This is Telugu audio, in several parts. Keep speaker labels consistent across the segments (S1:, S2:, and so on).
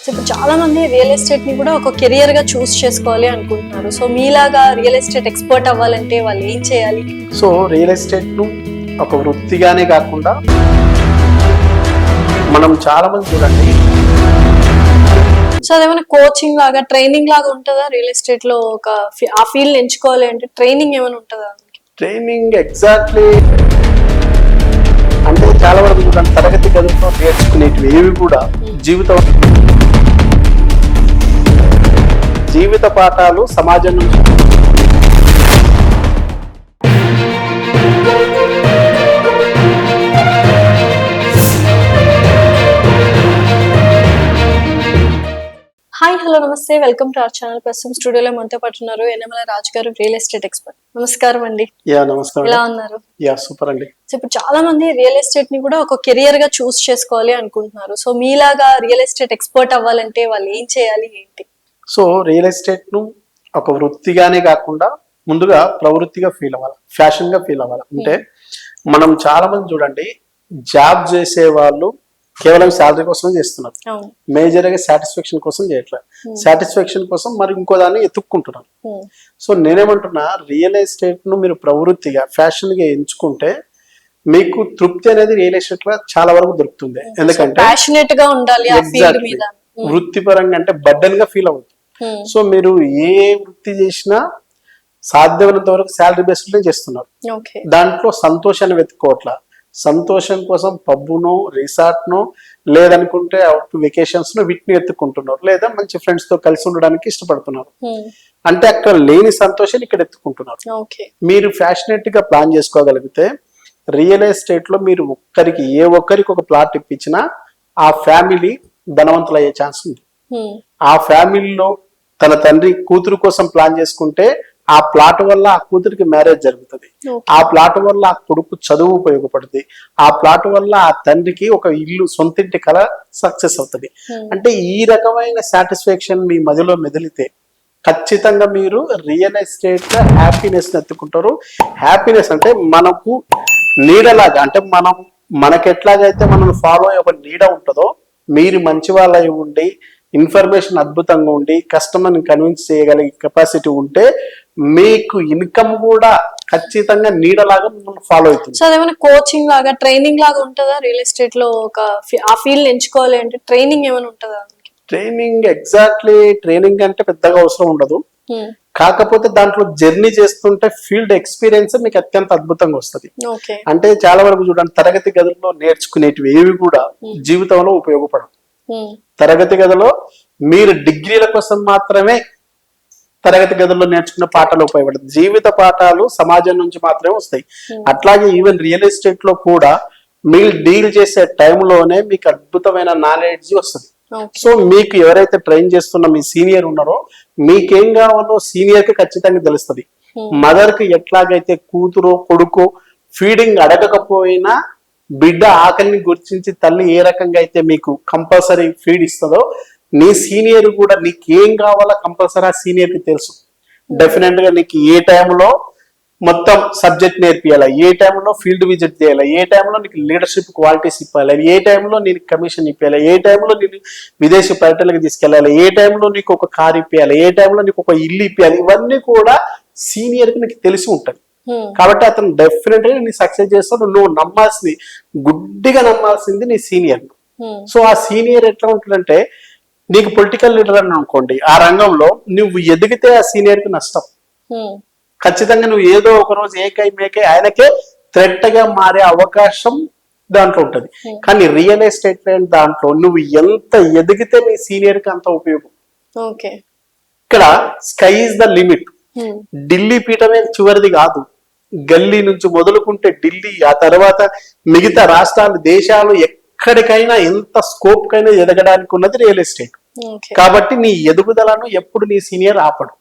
S1: సో ఇప్పుడు చాలా మంది రియల్ ఎస్టేట్ ని కూడా ఒక కెరియర్ గా చూస్ చేసుకోవాలి అనుకుంటున్నారు. సో మీలాగా రియల్ ఎస్టేట్ ఎక్స్పర్ట్ అవ్వాలంటే వాళ్ళు ఏం చేయాలి?
S2: సో రియల్ ఎస్టేట్ ను ఒక వృత్తిగానే కాకుండా మనం చాలా మంది చూడండి,
S1: సో అదేమైనా కోచింగ్ లాగా ట్రైనింగ్ లాగా ఉంటుందా? రియల్ ఎస్టేట్ లో ఒక ఆ ఫీల్డ్ ఎంచుకోవాలి అంటే ట్రైనింగ్ ఏమైనా ఉంటుందా?
S2: ట్రైనింగ్ ఎగ్జాక్ట్లీ అంటే చాలా వరకు చూడండి, తరగతి గదులతో నేర్చుకునేటివి ఏవి కూడా జీవిత పాఠాలు సమాజం నుంచి.
S1: హాయ్, హలో, నమస్తే, వెల్కమ్ టు అవర్ ఛానల్. ప్రస్తుతం స్టూడియోలో మనతో పాటు ఉన్నారు యనమల రాజు గారు, రియల్ ఎస్టేట్ ఎక్స్పర్ట్. నమస్కారం అండి.
S2: నమస్కారం.
S1: ఎలా ఉన్నారు?
S2: సూపర్ అండి.
S1: సో ఇప్పుడు చాలా మంది రియల్ ఎస్టేట్ ని కూడా ఒక కెరియర్ గా చూస్ చేసుకోవాలి అనుకుంటున్నారు. సో మీలాగా రియల్ ఎస్టేట్ ఎక్స్పర్ట్ అవ్వాలంటే వాళ్ళు ఏం చేయాలి, ఏంటి?
S2: సో రియల్ ఎస్టేట్ ను ఒక వృత్తిగానే కాకుండా ముందుగా ప్రవృత్తిగా ఫీల్ అవ్వాలి, ఫ్యాషన్ గా ఫీల్ అవ్వాలి. అంటే మనం చాలా మంది చూడండి, జాబ్ చేసే వాళ్ళు కేవలం శాలరీ కోసం చేస్తున్నారు, మేజర్ గా సాటిస్ఫాక్షన్ కోసం చేయట్లేదు. సాటిస్ఫాక్షన్ కోసం మరి ఇంకో దాన్ని ఎత్తుక్కుంటున్నారు. సో నేనేమంటున్నా, రియల్ ఎస్టేట్ ను మీరు ప్రవృత్తిగా ఫ్యాషన్ గా ఎంచుకుంటే మీకు తృప్తి అనేది రియల్ ఎస్టేట్ లో చాలా వరకు దొరుకుతుంది. ఎందుకంటే
S1: ప్యాషనేట్ గా ఉండాలి ఆ ఫీల్డ్ మీద.
S2: వృత్తిపరంగా అంటే బర్డెన్ గా ఫీల్ అవుతుంది. సో మీరు ఏ వృత్తి చేసినా సాధ్యమైనంత వరకు శాలరీ బేస్డ్ లో చేస్తున్నారు. దాంట్లో సంతోషాన్ని వెతుక్కోవట్లా. సంతోషం కోసం పబ్బును, రిసార్ట్ను, లేదనుకుంటే అవుట్ వెకేషన్స్ ను వీటిని ఎత్తుకుంటున్నారు, లేదా మంచి ఫ్రెండ్స్ తో కలిసి ఉండడానికి ఇష్టపడుతున్నారు. అంటే అక్కడ లేని సంతోషాన్ని ఇక్కడ ఎత్తుకుంటున్నారు. మీరు ఫ్యాషనేట్ గా ప్లాన్ చేసుకోగలిగితే రియల్ ఎస్టేట్ లో మీరు ఏ ఒక్కరికి ఒక ప్లాట్ ఇప్పించినా ఆ ఫ్యామిలీ ధనవంతులు అయ్యే ఛాన్స్ ఉంది. ఆ ఫ్యామిలీలో తన తండ్రి కూతురు కోసం ప్లాన్ చేసుకుంటే ఆ ప్లాట్ వల్ల ఆ కూతురికి మ్యారేజ్ జరుగుతుంది. ఆ ప్లాట్ వల్ల ఆ కొడుకు చదువు ఉపయోగపడుతుంది. ఆ ప్లాట్ వల్ల ఆ తండ్రికి ఒక ఇల్లు, సొంతింటి కళ సక్సెస్ అవుతుంది. అంటే ఈ రకమైన సాటిస్ఫాక్షన్ మీ మధ్యలో మెదిలితే ఖచ్చితంగా మీరు రియల్ ఎస్టేట్ లో హ్యాపీనెస్ ఎత్తుకుంటారు. హ్యాపీనెస్ అంటే మనకు నీడలాగా, అంటే మనకెట్లాగైతే మనం ఫాలో అయ్యే ఒక నీడ ఉంటుందో, మీరు మంచి వాళ్ళ ఉండి ఇన్ఫర్మేషన్ అద్భుతంగా ఉండి కస్టమర్ని కన్విన్స్ చేయగలిగే కెపాసిటీ ఉంటే మీకు ఇన్కమ్ కూడా ఖచ్చితంగా నీడలాగా ఫాలో అవుతుంది.
S1: సో అదేమైనా కోచింగ్ లాగా ట్రైనింగ్ లాగా ఉంటుందా? రియల్ ఎస్టేట్ లో ఒక ఆ ఫీల్డ్ ఎంచుకోవాలి అంటే ట్రైనింగ్ ఏమైనా ఉంటుందా?
S2: ట్రైనింగ్ ఎగ్జాక్ట్లీ ట్రైనింగ్ అంటే పెద్దగా అవసరం ఉండదు. కాకపోతే దాంట్లో జర్నీ చేస్తుంటే ఫీల్డ్ ఎక్స్పీరియన్స్ మీకు అత్యంత అద్భుతంగా వస్తుంది. అంటే చాలా వరకు చూడండి, తరగతి గదుల్లో నేర్చుకునేటివి ఏవి కూడా జీవితంలో ఉపయోగపడవు. తరగతి గదిలో మీరు డిగ్రీల కోసం మాత్రమే తరగతి గదుల్లో నేర్చుకున్న పాఠాలు ఉపయోగపడతాయి. జీవిత పాఠాలు సమాజం నుంచి మాత్రమే వస్తాయి. అట్లాగే ఈవెన్ రియల్ ఎస్టేట్ లో కూడా మీరు డీల్ చేసే టైంలోనే మీకు అద్భుతమైన నాలెడ్జ్ వస్తుంది. సో మీకు ఎవరైతే ట్రైన్ చేస్తున్న మీ సీనియర్ ఉన్నారో మీకేం కావాలో సీనియర్ కి ఖచ్చితంగా తెలుస్తుంది. మదర్ కి ఎట్లాగైతే కూతురు, కొడుకు ఫీడింగ్ అడగకపోయినా బిడ్డ ఆకలిని గుర్తించి తల్లి ఏ రకంగా అయితే మీకు కంపల్సరీ ఫీడ్ ఇస్తుందో, నీ సీనియర్ కూడా నీకు ఏం కావాలో కంపల్సరీ ఆ సీనియర్ కి తెలుసు. డెఫినెట్ గా నీకు ఏ టైంలో మొత్తం సబ్జెక్ట్ నేర్పియాలి, ఏ టైంలో ఫీల్డ్ విజిట్ చేయాలి, ఏ టైంలో నీకు లీడర్షిప్ క్వాలిటీస్ ఇవ్వాలి, ఏ టైంలో నీకు కమిషన్ ఇప్పాలి, ఏ టైంలో నేను విదేశీ పర్యటనలకు తీసుకెళ్ళాలి, ఏ టైంలో నీకు ఒక కార్ ఇప్పియాలి, ఏ టైంలో నీకు ఒక ఇల్లు ఇప్పియాలి, ఇవన్నీ కూడా సీనియర్ కి నీకు తెలిసి ఉంటుంది. కాబట్టి అతను డెఫినెట్ గా నీ సక్సెస్ చేస్తాడు. నువ్వు నమ్మాల్సింది, గుడ్డిగా నమ్మాల్సింది నీ సీనియర్. సో ఆ సీనియర్ ఎట్లా ఉంటుందంటే, నీకు పొలిటికల్ లీడర్ అని అనుకోండి, ఆ రంగంలో నువ్వు ఎదిగితే ఆ సీనియర్ కి నష్టం. ఖచ్చితంగా నువ్వు ఏదో ఒక రోజు ఏకైమేకై ఆయనకే థ్రెట్ గా మారే అవకాశం దాంట్లో ఉంటది. కానీ రియల్ ఎస్టేట్ దాంట్లో నువ్వు ఎంత ఎదిగితే నీ సీనియర్ కి అంత ఉపయోగం. ఇక్కడ sky is the limit. Delhi పీఠమే చివరిది కాదు. గల్లీ నుంచి మొదలుకుంటే ఢిల్లీ, ఆ తర్వాత మిగతా రాష్ట్రాలు, దేశాలు, ఎక్కడికైనా ఎంత స్కోప్ కైనా ఎదగడానికి ఉన్నది రియల్ ఎస్టేట్. కాబట్టి నీ ఎదుగుదలను ఎప్పుడు నీ సీనియర్ ఆపడు.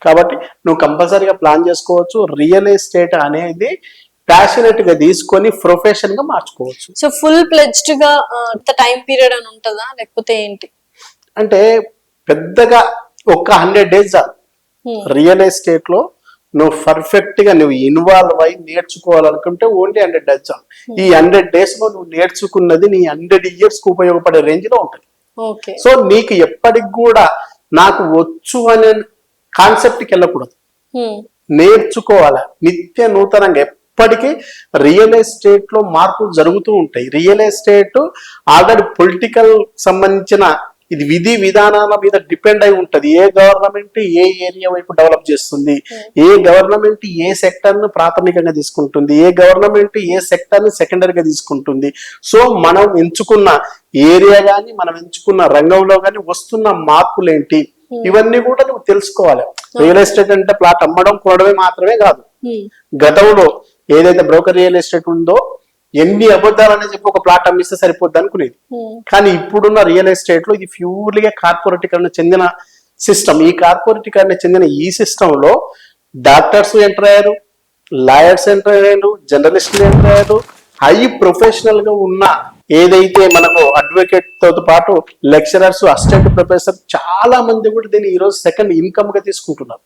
S2: కాబట్టి నువ్వు కంపల్సరీగా ప్లాన్ చేసుకోవచ్చు. రియల్ ఎస్టేట్ అనేది ప్యాషనేట్ గా తీసుకొని ప్రొఫెషన్ గా మార్చుకోవచ్చు.
S1: సో ఫుల్ ప్లెడ్జ్డ్ గా టైం పీరియడ్ అని ఉంటుందా, లేకపోతే ఏంటి?
S2: అంటే పెద్దగా ఒక 100 days రియల్ ఎస్టేట్ లో నువ్వు పర్ఫెక్ట్ గా నువ్వు ఇన్వాల్వ్ అయి నేర్చుకోవాలనుకుంటే ఓన్లీ 100 days. ఈ 100 days లో నువ్వు నేర్చుకున్నది నీ 100 years కు ఉపయోగపడే రేంజ్ లో ఉంటుంది.
S1: ఓకే.
S2: సో నీకు ఎప్పటికి కూడా నాకు వచ్చు అనే కాన్సెప్ట్కి వెళ్ళకూడదు, నేర్చుకోవాలా నిత్య నూతనంగా. ఎప్పటికీ రియల్ ఎస్టేట్ లో మార్పులు జరుగుతూ ఉంటాయి. రియల్ ఎస్టేట్ ఆల్రెడీ పొలిటికల్ సంబంధించిన ఇది విధి విధానాల మీద డిపెండ్ అయి ఉంటది. ఏ గవర్నమెంట్ ఏ ఏరియా వైపు డెవలప్ చేస్తుంది, ఏ గవర్నమెంట్ ఏ సెక్టర్ ను ప్రాథమికంగా తీసుకుంటుంది, ఏ గవర్నమెంట్ ఏ సెక్టర్ ని సెకండరీగా తీసుకుంటుంది. సో మనం ఎంచుకున్న ఏరియా గాని మనం ఎంచుకున్న రంగంలో గాని వస్తున్న మార్పులు ఏంటి, ఇవన్నీ కూడా నువ్వు తెలుసుకోవాలి. రియల్ ఎస్టేట్ అంటే ప్లాట్ అమ్మడం కొనడమే మాత్రమే కాదు. గతంలో ఏదైతే బ్రోకర్ రియల్ ఎస్టేట్ ఉందో ఎన్ని అబద్ధాలని చెప్పి ఒక ప్లాట్ అమ్మిస్తే సరిపోద్ది అనుకునేది. కానీ ఇప్పుడున్న రియల్ ఎస్టేట్ లో ఇది ప్యూర్లీగా కార్పొరేటీకరణ చెందిన సిస్టమ్. ఈ కార్పొరేటీకరణ చెందిన ఈ సిస్టమ్ లో డాక్టర్స్ ఎంటర్ అయ్యారు, లాయర్స్ ఎంటర్ అయ్యారు, జర్నలిస్టులు ఎంటర్ అయ్యారు, హై ప్రొఫెషనల్ గా ఉన్న ఏదైతే మనకు అడ్వకేట్ తో పాటు లెక్చరర్స్, అసిస్టెంట్ ప్రొఫెసర్ చాలా మంది కూడా దీన్ని ఈ రోజు సెకండ్ ఇన్కమ్ గా తీసుకుంటున్నారు,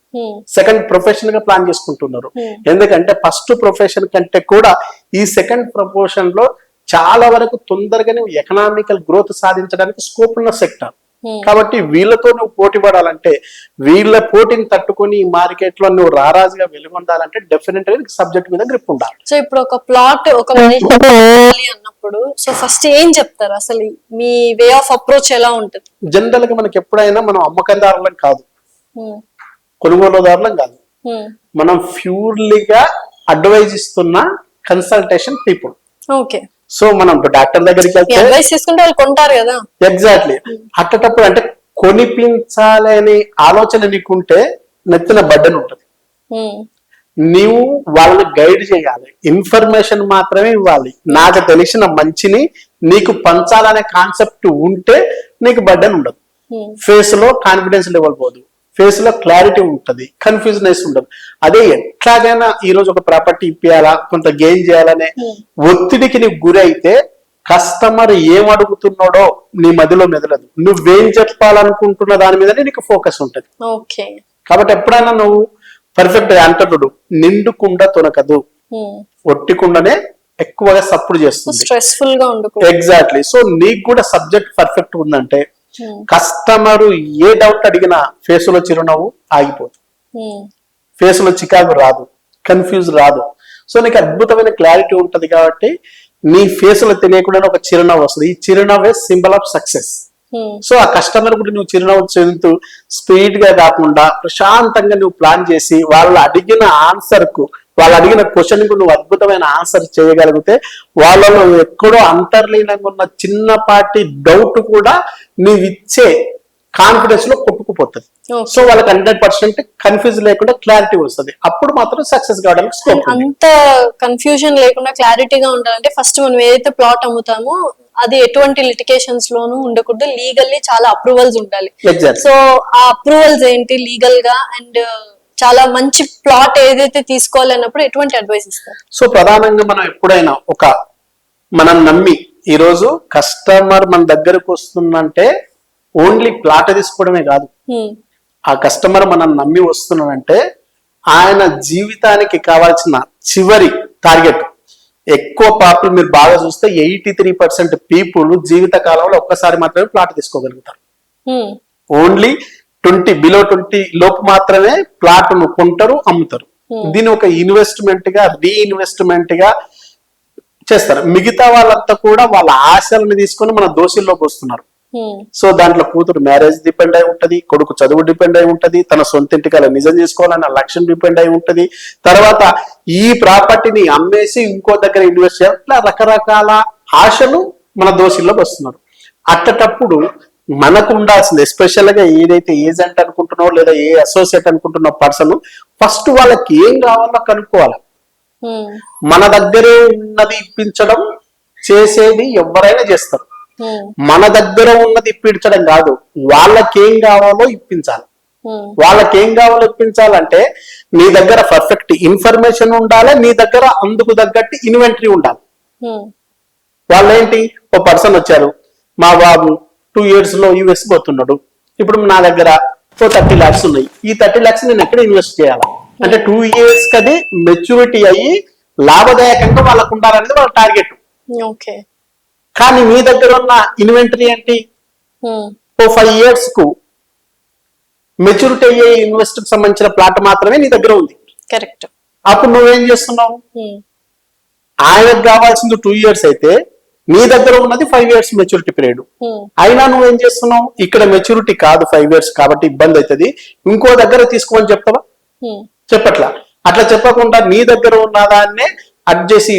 S2: సెకండ్ ప్రొఫెషన్ గా ప్లాన్ చేసుకుంటున్నారు. ఎందుకంటే ఫస్ట్ ప్రొఫెషన్ కంటే కూడా ఈ సెకండ్ ప్రొఫెషన్ లో చాలా వరకు తొందరగానే ఎకనామికల్ గ్రోత్ సాధించడానికి స్కోప్ ఉన్న సెక్టర్. కాబట్టి వీళ్ళతో నువ్వు పోటీ పడాలంటే, వీళ్ళ పోటీని తట్టుకొని ఈ మార్కెట్ లో నువ్వు రారాజుగా వెలుగొందాలంటే డెఫినెట్ గా సబ్జెక్ట్ మీద గ్రిప్ ఉండాలి.
S1: సో ఇప్పుడు ఒక ప్లాట్ ఒక అన్నప్పుడు సో ఫస్ట్ ఏం చెప్తారు, అసలు మీ వే ఆఫ్ అప్రోచ్ ఎలా ఉంటుంది?
S2: జనరల్ గా మనకి ఎప్పుడైనా మనం అమ్మకందారులం కాదు, కొనుగోలుదారులం కాదు, మనం ప్యూర్లీగా అడ్వైజ్ ఇస్తున్న కన్సల్టేషన్ పీపుల్.
S1: ఓకే.
S2: సో మనం డాక్టర్ దగ్గరికి వెళ్తే
S1: అడ్వైస్ తీసుకుంటే వాళ్ళు కొంటారు కదా.
S2: ఎగ్జాక్ట్లీ. అట్టటప్పుడు అంటే కొనిపించాలి అనే ఆలోచన నీకుంటే నెత్తిన బడ్డను ఉంటది. నీవు వాళ్ళని గైడ్ చేయాలి, ఇన్ఫర్మేషన్ మాత్రమే ఇవ్వాలి. నాకు తెలిసిన మంచిని నీకు పంచాలనే కాన్సెప్ట్ ఉంటే నీకు బడ్డను ఉండదు. ఫేస్ లో కాన్ఫిడెన్స్ లెవెల్ పోదు, ఫేస్ లో క్లారిటీ ఉంటది, కన్ఫ్యూజనెస్ ఉండదు. అదే ఎట్లాగైనా ఈ రోజు ఒక ప్రాపర్టీ ఇప్పియాలా, కొంత గెయిన్ చేయాలనే ఒత్తిడికి నీకు గురి అయితే కస్టమర్ ఏం అడుగుతున్నాడో నీ మధ్యలో మెదలదు. నువ్వేం చెప్పాలనుకుంటున్న దాని మీదనే నీకు ఫోకస్ ఉంటది. కాబట్టి ఎప్పుడైనా నువ్వు పర్ఫెక్ట్ అంటుడు నిండుకుండా తొనకదు, ఒట్టికుండానే ఎక్కువగా సపోర్ట్ చేస్తుంది,
S1: స్ట్రెస్ఫుల్ గా ఉండదు.
S2: ఎగ్జాక్ట్లీ. సో నీకు కూడా సబ్జెక్ట్ పర్ఫెక్ట్ ఉందంటే కస్టమర్ ఏ డౌట్ అడిగినా ఫేస్ లో చిరునవ్వు ఆగిపోదు, ఫేస్ లో చికాకు రాదు, కన్ఫ్యూజ్ రాదు. సో నీకు అద్భుతమైన క్లారిటీ ఉంటది. కాబట్టి నీ ఫేస్ లో తెలియకుండా ఒక చిరునవ్వు వస్తుంది. ఈ చిరునవ్వే సింబల్ ఆఫ్ సక్సెస్. సో ఆ కస్టమర్ కూడా నువ్వు చిరునవ్వు చెందుతూ స్పీడ్ గా కాకుండా ప్రశాంతంగా నువ్వు ప్లాన్ చేసి వాళ్ళు అడిగిన ఆన్సర్ కు, వాళ్ళు అడిగిన క్వశ్చన్ కు నువ్వు అద్భుతమైన ఆన్సర్ చేయగలిగితే వాళ్ళలో ఎక్కడో అంతర్లీనంగా ఉన్న చిన్నపాటి డౌట్ కూడా నువ్వు ఇచ్చే కాన్ఫిడెన్స్ లో కొట్టుకుపోతుంది. సో వాళ్ళకి 100% కన్ఫ్యూజ్ లేకుండా క్లారిటీ వస్తుంది. అప్పుడు మాత్రం సక్సెస్ కావడానికి స్కోప్.
S1: అంత కన్ఫ్యూజన్ లేకుండా క్లారిటీగా ఉండాలంటే ఫస్ట్ మనం ఏదైతే ప్లాట్ అమ్ముతామో అది ఎటువంటి లిటికేషన్స్ లోనూ ఉండకూడదు, లీగల్లీ చాలా అప్రూవల్స్ ఉండాలి. సో ఆ అప్రూవల్స్ ఏంటి లీగల్ గా, అండ్ చాలా మంచి ప్లాట్ ఏదైతే తీసుకోవాలన్నప్పుడు ఎటువంటి అడ్వైస్ ఇస్తారు?
S2: సో ప్రధానంగా మనం ఎప్పుడైనా మనం నమ్మి ఈ రోజు కస్టమర్ మన దగ్గరకు వస్తుందంటే ఓన్లీ ప్లాట్ తీసుకోవడమే కాదు, ఆ కస్టమర్ మనం నమ్మి వస్తున్నాడంటే ఆయన జీవితానికి కావాల్సిన చివరి టార్గెట్. ఎక్కువ పాపులు మీరు బాగా చూస్తే 83% పీపుల్ జీవిత కాలంలో ఒక్కసారి మాత్రమే ప్లాట్ తీసుకోగలుగుతారు. ఓన్లీ 20 లోపు మాత్రమే ప్లాట్ ను కొంటారు, అమ్ముతారు. దీన్ని ఒక ఇన్వెస్ట్మెంట్ గా, రీఇన్వెస్ట్మెంట్ గా చేస్తారు. మిగతా వాళ్ళంతా కూడా వాళ్ళ ఆశలను తీసుకొని మన దోషుల్లోకి వస్తున్నారు. సో దాంట్లో కూతురు మ్యారేజ్ డిపెండ్ అయి ఉంటది, కొడుకు చదువు డిపెండ్ అయి ఉంటది, తన సొంత ఇంటికి నిజం చేసుకోవాలన్న లక్ష్యం డిపెండ్ అయి ఉంటది, తర్వాత ఈ ప్రాపర్టీని అమ్మేసి ఇంకో దగ్గర ఇన్వెస్ట్ చేయాలి. ఇట్లా రకరకాల ఆశలు మన దోషుల్లోకి వస్తున్నారు. అట్టటప్పుడు మనకు ఉండాల్సింది, ఎస్పెషల్ గా ఏదైతే ఏజెంట్ అనుకుంటున్నావు లేదా ఏ అసోసియేట్ అనుకుంటున్న పర్సన్ ఫస్ట్ వాళ్ళకి ఏం కావాలో కనుక్కోవాలి. మన దగ్గరే ఉన్నది ఇప్పించడం చేసేది ఎవరైనా చేస్తారు. మన దగ్గర ఉన్నది ఇప్పించడం కాదు, వాళ్ళకేం కావాలో ఇప్పించాలి. వాళ్ళకేం కావాలో ఇప్పించాలంటే నీ దగ్గర పర్ఫెక్ట్ ఇన్ఫర్మేషన్ ఉండాలి, నీ దగ్గర అందుకు తగ్గట్టు ఇన్వెంటరీ ఉండాలి. వాళ్ళేంటి, ఓ పర్సన్ వచ్చారు, మా బాబు 2 years లో యూఎస్ పోతున్నాడు, ఇప్పుడు నా దగ్గర 30 lakhs ఉన్నాయి, ఈ 30 lakhs నేను ఎక్కడ ఇన్వెస్ట్ చేయాలి అంటే 2 years కది మెచ్యూరిటీ అయ్యి లాభదాయకంగా వాళ్ళకు ఉండాలనేది వాళ్ళ టార్గెట్. కానీ మీ దగ్గర ఉన్న ఇన్వెంటరీ ఏంటి, ఓ 5 years కు మెచ్యూరిటీ అయ్యే ఇన్వెస్ట్ కి సంబంధించిన ప్లాట్ మాత్రమే నీ దగ్గర ఉంది.
S1: కరెక్ట్.
S2: అప్పుడు నువ్వేం చేస్తున్నావు, ఆయనకు కావాల్సింది 2 years అయితే నీ దగ్గర ఉన్నది 5 years మెచ్యూరిటీ పీరియడ్. అయినా నువ్వేం చేస్తున్నావు, ఇక్కడ మెచ్యూరిటీ కాదు 5 years కాబట్టి ఇబ్బంది అవుతుంది, ఇంకో దగ్గర తీసుకోమని చెప్తావా? చెప్పట్లా. అట్లా చెప్పకుండా నీ దగ్గర ఉన్న దాన్నే అడ్జస్ట్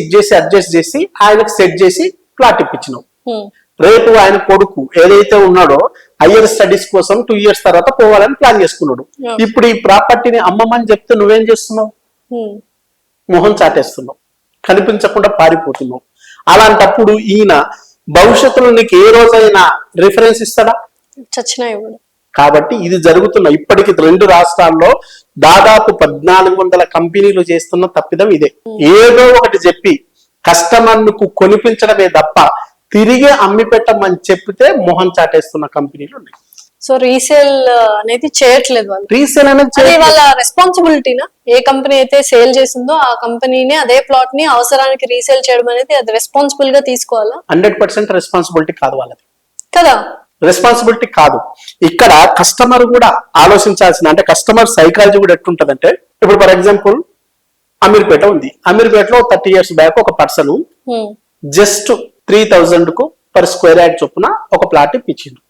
S2: చేసి ఆయనకు సెట్ చేసి ప్లాట్ ఇప్పించినావు. రేపు ఆయన కొడుకు ఏదైతే ఉన్నాడో హయ్యర్ స్టడీస్ కోసం 2 years తర్వాత పోవాలని ప్లాన్ చేసుకున్నాడు. ఇప్పుడు ఈ ప్రాపర్టీని అమ్మమని చెప్తే నువ్వేం చేస్తున్నావు, మొహం చాటేస్తున్నావు, కనిపించకుండా పారిపోతున్నావు. అలాంటప్పుడు ఈయన భవిష్యత్తులో నీకు ఏ రోజైనా రిఫరెన్స్ ఇస్తాడా?
S1: చచ్చినా ఇవ్వడు.
S2: కాబట్టి ఇది జరుగుతున్న ఇప్పటికి 2 రాష్ట్రాల్లో దాదాపు 1400 కంపెనీలు చేస్తున్న తప్పిదం ఇదే. ఏదో ఒకటి చెప్పి కస్టమర్ కు కొనిపించడమే తప్ప తిరిగి అమ్మి పెట్టమని చెప్తే మొహం చాటేస్తున్న కంపెనీలు ఉన్నాయి.
S1: సో రీసేల్ అనేది చేయట్లేదు వాళ్ళు.
S2: రీసేల్ అనేది
S1: వాళ్ళ రెస్పాన్సిబిలిటీనా? ఏ కంపెనీ అయితే సేల్ చేసిందో ఆ కంపెనీనే అదే ప్లాట్ ని అవసరానికి రీసేల్ చేయడం అనేది అది రెస్పాన్సిబుల్ గా తీసుకోవాలా?
S2: 100% రెస్పాన్సిబిలిటీ కాదు వాళ్ళది
S1: కదా.
S2: రెస్పాన్సిబిలిటీ కాదు. ఇక్కడ కస్టమర్ కూడా ఆలోచించాల్సిన, అంటే కస్టమర్ సైకాలజీ కూడా ఎట్లుంటదంటే, ఇప్పుడు ఫర్ ఎగ్జాంపుల్ అమీర్పేట ఉంది. అమీర్పేటలో 30 years బ్యాక్ ఒక పర్సన్ జస్ట్ 3000 కు పర్ స్క్వేర్ యార్డ్ చొప్పున ఒక ప్లాట్ ఇప్పించిండు.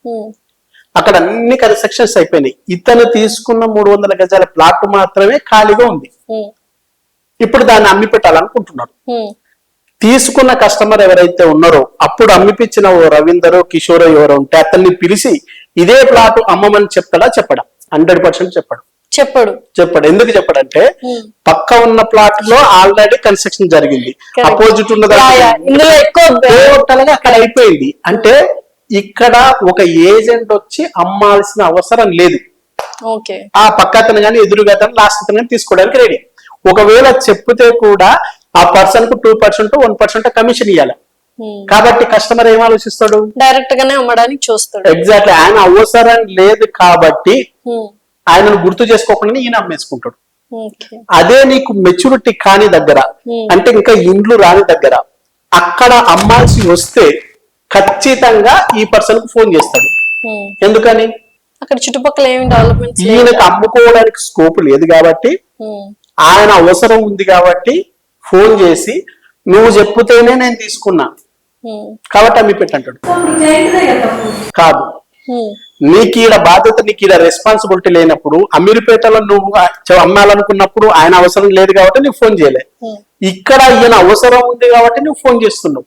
S2: అక్కడ అన్ని కన్స్ట్రక్షన్స్ అయిపోయినాయి. ఇతను తీసుకున్న 300 గజాల ప్లాట్ మాత్రమే ఖాళీగా ఉంది. ఇప్పుడు దాన్ని అమ్మి పెట్టాలనుకుంటున్నాడు. తీసుకున్న కస్టమర్ ఎవరైతే ఉన్నారో అప్పుడు అమ్మిపించిన ఓ రవీందరో కిషోరో ఎవరో ఉంటే అతన్ని పిలిచి ఇదే ప్లాట్ అమ్మమని చెప్తాడా? చెప్పడా? 100% చెప్పడు. ఎందుకు చెప్పడంటే పక్క ఉన్న ప్లాట్ లో ఆల్రెడీ కన్స్ట్రక్షన్ జరిగింది, అపోజిట్ ఉన్నది అక్కడ అయిపోయింది. అంటే ఇక్కడ ఒక ఏజెంట్ వచ్చి అమ్మాల్సిన అవసరం లేదు. ఆ పక్క అతను కానీ ఎదురుగా అతను లాస్ట్ అతను కానీ తీసుకోవడానికి రెడీ. ఒకవేళ చెప్తే కూడా ఆ పర్సన్ కు 2% 1% కమిషన్ ఇవ్వాలి. కాబట్టి కస్టమర్ ఏం ఆలోచిస్తాడు?
S1: డైరెక్ట్ గానే అమ్మడానికి చూస్తాడు.
S2: ఎగ్జాక్ట్లీ. ఆయన అవసరం లేదు కాబట్టి ఆయనను గుర్తు చేసుకోకుండా ఈయన అమ్మేసుకుంటాడు. అదే నీకు మెచ్యూరిటీ కాని దగ్గర, అంటే ఇంకా ఇండ్లు రాని దగ్గర అక్కడ అమ్మాల్సి వస్తే ఖచ్చితంగా ఈ పర్సన్ కు ఫోన్ చేస్తాడు. ఎందుకని?
S1: అక్కడ చుట్టుపక్కల ఏమి డెవలప్మెంట్,
S2: ఈయనకు అమ్ముకోవడానికి స్కోప్ లేదు కాబట్టి, ఆయన అవసరం ఉంది కాబట్టి ఫోన్ చేసి నువ్వు చెప్పుతేనే నేను తీసుకున్నా కాబట్టి అమ్మి పెట్టంటాడు. కాదు, నీకు ఈడ బాధ్యత, నీకు ఈడ రెస్పాన్సిబిలిటీ లేనప్పుడు అమీర్పేటలో నువ్వు అమ్మాలనుకున్నప్పుడు ఆయన అవసరం లేదు కాబట్టి నీకు ఫోన్ చేయలే. ఇక్కడ ఈయన అవసరం ఉంది కాబట్టి నువ్వు ఫోన్ చేస్తున్నావు.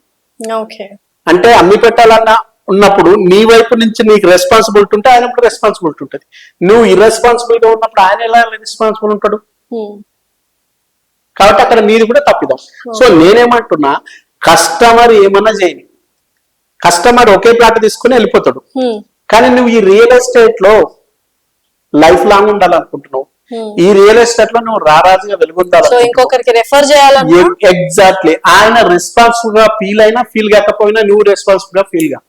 S2: అంటే అమ్మి పెట్టాలన్న ఉన్నప్పుడు నీ వైపు నుంచి నీకు రెస్పాన్సిబిలిటీ ఉంటే ఆయన కూడా రెస్పాన్సిబిలిటీ ఉంటుంది. నువ్వు ఇర్రెస్పాన్సిబుల్ గా ఉన్నప్పుడు ఆయన ఎలా రెస్పాన్సిబుల్ ఉంటాడు? కాబట్టి అక్కడ నీది కూడా తప్పిదాం. సో నేనేమంటున్నా, కస్టమర్ ఏమన్నా చేయని, కస్టమర్ ఒకే ప్లాట్ తీసుకుని వెళ్ళిపోతాడు. కానీ నువ్వు ఈ రియల్ ఎస్టేట్ లో లైఫ్ లాంగ్ ఉండాలనుకుంటున్నావు. ఈ రియల్ ఎస్టేట్ లో నువ్వు రారాజుగా వెలుగొందాలి,
S1: ఇంకొకరికి రెఫర్ చేయాలి.
S2: ఎగ్జాక్ట్లీ. ఆయన రెస్పాన్సిబుల్ గా ఫీల్ అయినా ఫీల్ కాకపోయినా నువ్వు రెస్పాన్సిబుల్ గా ఫీల్ గా.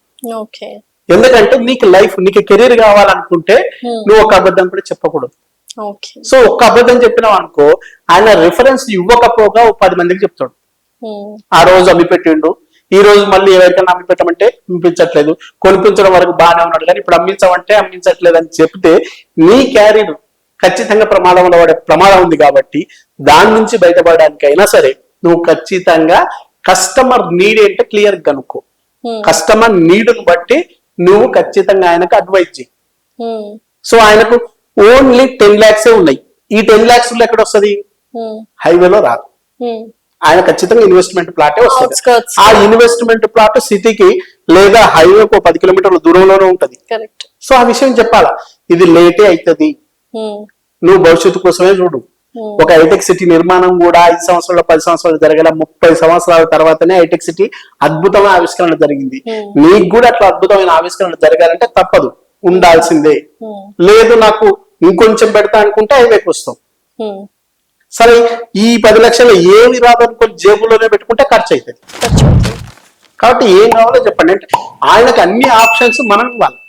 S2: ఎందుకంటే నీకు లైఫ్, నీకు కెరీర్ కావాలనుకుంటే నువ్వు ఒక అబద్ధం కూడా చెప్పకూడదు. సో ఒక్క అబద్ధం చెప్పినావు అనుకో, ఆయన రిఫరెన్స్ ఇవ్వకపోగా 10 మందికి చెప్తాడు. ఆ రోజు అమ్మి పెట్టిండు, ఈ రోజు మళ్ళీ ఎవరికైనా అమ్మి పెట్టమంటే అమ్మించట్లేదు, కొనిపించడం వరకు బాగానే ఉన్నాడు కానీ ఇప్పుడు అమ్మించమంటే అమ్మించట్లేదు అని చెప్తే నీ క్యారీర్ ఖచ్చితంగా ప్రమాదంలో పడే ప్రమాదం ఉంది. కాబట్టి దాని నుంచి బయటపడడానికైనా సరే నువ్వు ఖచ్చితంగా కస్టమర్ నీడ్ ఏంటో క్లియర్ కనుక్కో. కస్టమర్ నీడ్ని బట్టి నువ్వు ఖచ్చితంగా ఆయనకు అడ్వైజ్ చేయి. సో ఆయనకు ఓన్లీ 10 lakhs ఉన్నాయి. ఈ 10 lakhs ఎక్కడ వస్తుంది? హైవేలో రాదు. ఆయన ఖచ్చితంగా ఇన్వెస్ట్మెంట్ ప్లాటే వస్తుంది. ఆ ఇన్వెస్ట్మెంట్ ప్లాట్ సిటీకి లేదా హైవేకు 10 kilometers దూరంలోనే ఉంటది. సో ఆ విషయం చెప్పాలా, ఇది లేటే అవుతుంది, నువ్వు భవిష్యత్తు కోసమే చూడు. ఒక హైటెక్ సిటీ నిర్మాణం కూడా 5 సంవత్సరాలు 10 సంవత్సరాలు జరగల, 30 సంవత్సరాల తర్వాతనే హైటెక్ సిటీ అద్భుతమైన ఆవిష్కరణ జరిగింది. నీకు కూడా అట్లా అద్భుతమైన ఆవిష్కరణ జరగాలంటే తప్పదు, ఉండాల్సిందే. లేదు నాకు ఇంకొంచెం పెడతా అనుకుంటే హైవేకి వస్తాం. సరే, ఈ 10 లక్షలు ఏమి రాదనుకో జేబులోనే పెట్టుకుంటే ఖర్చు అవుతుంది. కాబట్టి ఏం కావాలో చెప్పండి. అంటే ఆయనకు అన్ని ఆప్షన్స్ మనం ఇవ్వాలి,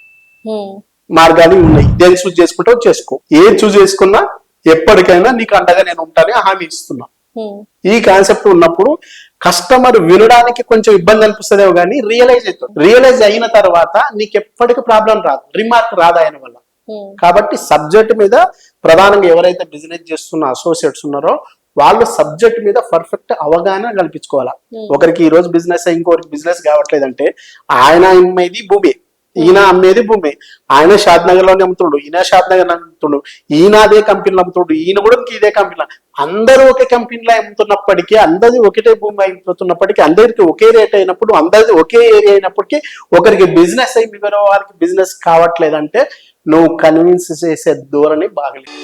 S2: మార్గాలు ఉన్నాయి. దేని చూస్ చేసుకుంటావు చేసుకో, ఏం చూస్ చేసుకున్నా ఎప్పటికైనా నీకు అండగా నేను ఉంటానని హామీ ఇస్తున్నా. ఈ కాన్సెప్ట్ ఉన్నప్పుడు కస్టమర్ వినడానికి కొంచెం ఇబ్బంది అనిపిస్తుందేమో కానీ రియలైజ్ అయిన తర్వాత నీకు ఎప్పటికీ ప్రాబ్లం రాదు, రిమార్క్ రాదు ఆయన వల్ల. కాబట్టి సబ్జెక్ట్ మీద ప్రధానంగా ఎవరైతే బిజినెస్ చేస్తున్న అసోసియేట్స్ ఉన్నారో వాళ్ళు సబ్జెక్ట్ మీద పర్ఫెక్ట్ అవగాహన కల్పించుకోవాలా. ఒకరికి ఈ రోజు బిజినెస్ ఇంకొకరికి బిజినెస్ కావట్లేదంటే ఆయన అమ్మేది భూమి, ఈయన అమ్మేది భూమి. ఆయన షాద్ నగర్ లోనే అమ్ముతుడు, ఈయన షాద్ నగర్ అమ్ముతుడు, ఈయన అదే కంపెనీలో అమ్ముతుడు, ఈయన కూడా ఇదే కంపెనీలో. అందరూ ఒకే కంపెనీలో అమ్ముతున్నప్పటికీ, అందరిది ఒకటే భూమి అయిపోతున్నప్పటికీ, అందరికి ఒకే రేట్ అయినప్పుడు, అందరిది ఒకే ఏరియా అయినప్పటికీ ఒకరికి బిజినెస్ అయి మిగతా వారికి బిజినెస్ కావట్లేదంటే నువ్వు కన్విన్స్ చేసే ధోరణి బాగలేదు.